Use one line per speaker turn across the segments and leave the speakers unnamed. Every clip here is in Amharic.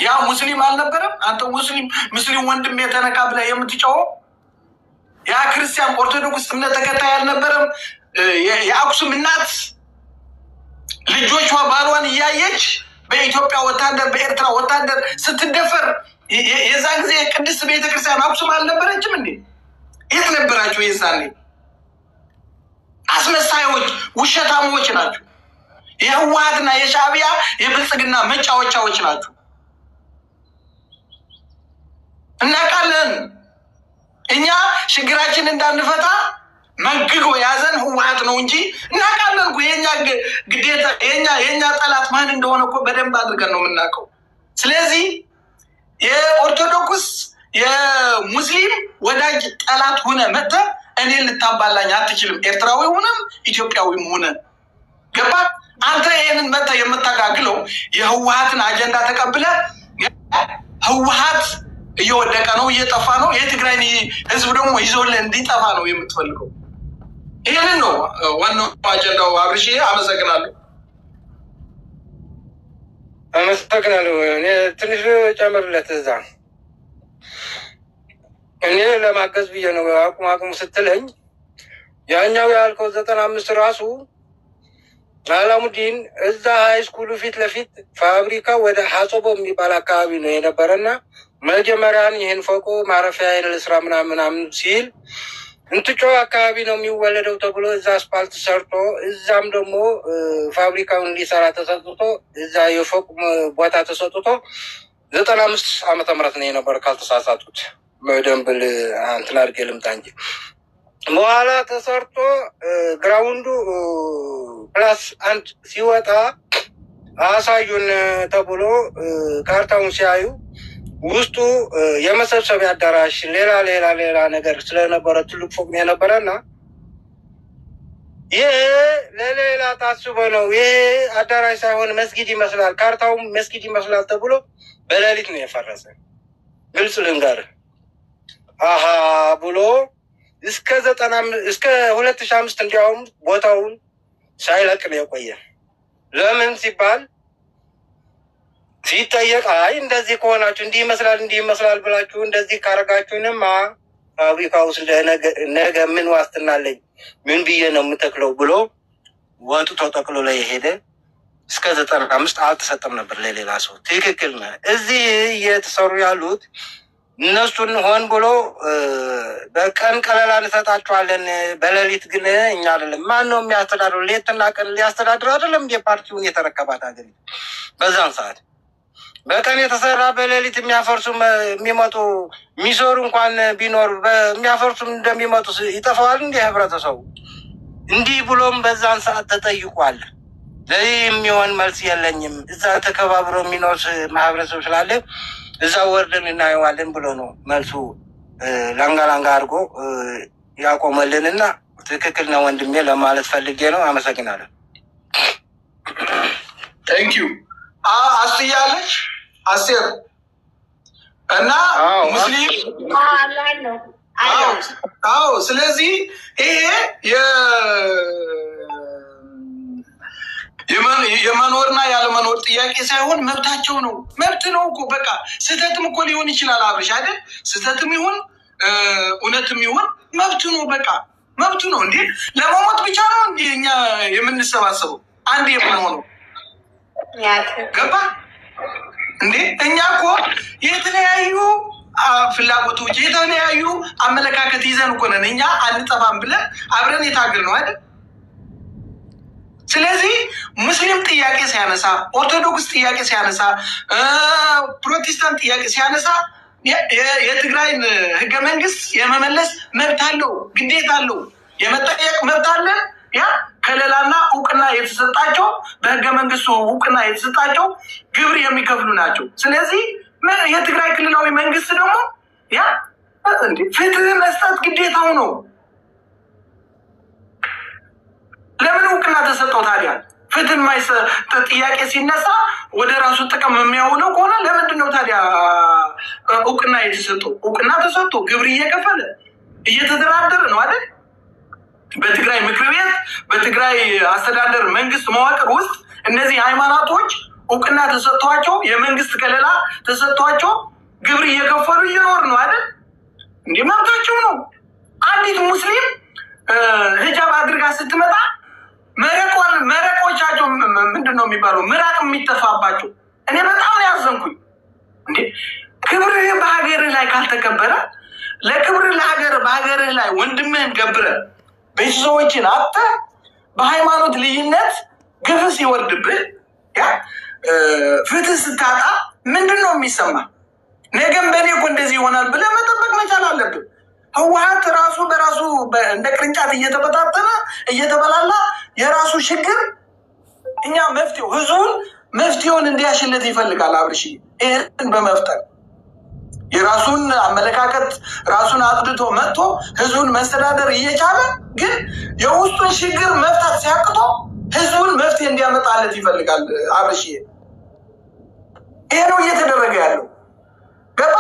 ያ ሙስሊም አልነበረም? አንተ ሙስሊም ወንድም የተነካ ብለህ የምትጮኸው ያ ክርስቲያን ኦርቶዶክስ እምነት ተከታይ አልነበረም? የአክሱም እናት ልጆቿ ባሏን እያየች በኢትዮጵያ ወታደር በኤርትራ ወታደር ስትደፈር የዛ ጊዜ ቅድስት ቤተክርስቲያን አክሱም አልነበረችም እንዴ? የት ነበራችሁ የዛኔ? አስመሳዮች ውሸታሞች ናቸው። የህወሓትና የሻዕቢያ የብልጽግና መጫወቻዎች ናቸው። እናውቃለን። እኛ ችግራችን እንዳንፈታ መንግጎ ያዘን ህወሓት ነው እንጂ እናውቃለን እኮ የኛ ግዴታ የኛ ጠላት ማን እንደሆነ እኮ በደንብ አድርገን ነው የምናውቀው። ስለዚህ የኦርቶዶክስ የሙስሊም ወዳጅ ጠላት ሆነ መጥተህ እኔን ልታባላኝ አትችልም። ኤርትራዊ ሆነም ኢትዮጵያዊም ሆነ ገባ። አንተ ይሄንን መጥተህ የምታጋግለው የህወሓትን አጀንዳ ተቀብለ ህወሓት እየወደቀ ነው እየጠፋ ነው፣ የትግራይ ህዝብ ደግሞ ይዞልህ እንዲጠፋ ነው የምትፈልገው። ይሄንን ነው ዋናው አጀንዳው። አብርሽ አመሰግናለሁ።
እኔ ትንሽ ጨምርለት እዛ እኔ ለማገዝ ብዬ ነው። አቁም ስትለኝ ያኛው ያልከው 95 ራሱ አላሙዲን እዛ ሃይስኩሉ ፊት ለፊት ፋብሪካ ወደ ሀጾቦ የሚባል አካባቢ ነው የነበረና መጀመሪያን ይህን ፎቆ ማረፊያ ልስራ ምናምን ሲል እንትጮ አካባቢ ነው የሚወለደው ተብሎ እዛ አስፓልት ሰርቶ እዛም ደግሞ ፋብሪካውን እንዲሰራ ተሰጥቶ እዛ የፎቅ ቦታ ተሰጥቶ 95 ዓመተ ምህረት ነው የነበረ ካልተሳሳቱት። በደንብል እንትን አድርጌ ልምጣ እንጂ በኋላ ተሰርቶ ግራውንዱ ፕላስ 1 ሲወጣ አሳዩን ተብሎ ካርታውን ሲያዩ ውስጡ የመሰብሰቢያ አዳራሽ ሌላ ነገር ስለነበረ ትልቅ ፎቅ ነው የነበረና ይሄ ለሌላ ታስቦ ነው። ይሄ አዳራሽ ሳይሆን መስጊድ ይመስላል፣ ካርታውም መስጊድ ይመስላል ተብሎ በሌሊት ነው የፈረሰ። ግልጽ ልንገር አሃ ብሎ እስከ 2005 እንዲያውም ቦታውን ሳይለቅ ነው የቆየ። ለምን ሲባል ሲጠየቅ አይ እንደዚህ ከሆናችሁ እንዲህ ይመስላል ብላችሁ እንደዚህ ካረጋችሁንማ ፋብሪካ ውስጥ ነገ ምን ዋስትና አለኝ ምን ብዬ ነው የምተክለው ብሎ ወጥቶ ጠቅሎ ላይ ሄደ። እስከ 95 አልተሰጠም ነበር ለሌላ ሰው። ትክክል ነው። እዚህ እየተሰሩ ያሉት እነሱን ሆን ብሎ በቀን ቀለላ እንሰጣቸዋለን፣ በሌሊት ግን እኛ አይደለም። ማን ነው የሚያስተዳድረው? ሌትና ቀን ሊያስተዳድር አይደለም የፓርቲውን የተረከባት ሀገሪቱ በዛን ሰዓት በቀን የተሰራ በሌሊት የሚያፈርሱ የሚመጡ የሚሰሩ እንኳን ቢኖር የሚያፈርሱም እንደሚመጡ ይጠፋዋል። እንዲህ ህብረተሰቡ እንዲህ ብሎም በዛን ሰዓት ተጠይቋል። ለዚህ የሚሆን መልስ የለኝም። እዛ ተከባብሮ የሚኖር ማህበረሰብ ስላለ እዛ ወርደን እናየዋለን ብሎ ነው መልሱ። ላንጋ አድርጎ ያቆመልንና ትክክል ነው ወንድሜ ለማለት ፈልጌ ነው። አመሰግናለሁ።
ቴንኪዩ አስያለች አስር እና ሙስሊም አዎ። ስለዚህ ይሄ የመኖርና ያለመኖር ጥያቄ ሳይሆን መብታቸው ነው። መብት ነው እኮ በቃ። ስህተትም እኮ ሊሆን ይችላል አብርሽ አይደል? ስህተትም ይሁን እውነትም ይሁን መብቱ ነው። በቃ መብቱ ነው። እንዴ ለመሞት ብቻ ነው እንዴ እኛ የምንሰባሰበው አንድ የምንሆነው? ገባ እንዴ? እኛ እኮ የተለያዩ ፍላጎቶች የተለያዩ አመለካከት ይዘን እኮ ነን። እኛ አንጠፋም ብለን አብረን የታገል ነው አይደል? ስለዚህ ሙስሊም ጥያቄ ሲያነሳ፣ ኦርቶዶክስ ጥያቄ ሲያነሳ፣ ፕሮቴስታንት ጥያቄ ሲያነሳ የትግራይን ህገ መንግስት የመመለስ መብት አለው፣ ግዴታ አለው፣ የመጠየቅ መብት አለ። ያ ከለላና እውቅና የተሰጣቸው በህገ መንግስቱ እውቅና የተሰጣቸው ግብር የሚከፍሉ ናቸው። ስለዚህ የትግራይ ክልላዊ መንግስት ደግሞ ያ ፍትህ መስጠት ግዴታው ነው። ለምን እውቅና ተሰጠው ታዲያ? ፍትህ ጥያቄ ሲነሳ ወደ ራሱ ጥቅም የሚያውለው ከሆነ ለምንድን ነው ታዲያ እውቅና የተሰጠው? እውቅና ተሰጥቶ ግብር እየከፈለ እየተደራደረ ነው አይደል? በትግራይ ምክር ቤት በትግራይ አስተዳደር መንግስት መዋቅር ውስጥ እነዚህ ሃይማኖቶች እውቅና ተሰጥቷቸው የመንግስት ከለላ ተሰጥቷቸው ግብር እየከፈሉ እየኖር ነው አይደል? እንዴ መብታቸው ነው። አንዲት ሙስሊም ሂጃብ አድርጋ ስትመጣ መረቆቻቸው ምንድነው የሚባለው ምራቅ የሚተፋባቸው። እኔ በጣም ያዘንኩኝ። እንዴ ክብርህ በሀገርህ ላይ ካልተከበረ ለክብርህ ለሀገር በሀገርህ ላይ ወንድምህን ገብረህ ቤተሰቦችን አጥተህ በሃይማኖት ልዩነት ግፍ ሲወርድብህ ፍትህ ስታጣ ምንድን ነው የሚሰማ? ነገም በእኔ እኮ እንደዚህ ይሆናል ብለህ መጠበቅ መቻል አለብን። ህወሓት ራሱ በራሱ እንደ ቅርንጫት እየተበታተነ እየተበላላ የራሱ ችግር እኛ መፍትሄው ህዝቡን መፍትሄውን እንዲያሽለት ይፈልጋል። አብርሽ ይህን በመፍጠር የራሱን አመለካከት ራሱን አጥድቶ መጥቶ ህዝቡን መስተዳደር እየቻለ ግን የውስጡን ችግር መፍታት ሲያቅቶ ህዝቡን መፍትሄ እንዲያመጣለት ይፈልጋል። አብርሽ ይሄ ነው እየተደረገ ያለው። ገባ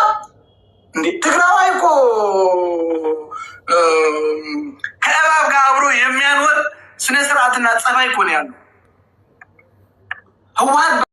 እንዴ? ትግራዋይ እኮ ከእባብ ጋር አብሮ የሚያኖር ስነ ስርዓትና ጸባይ እኮ ነው ያለው ህወሓት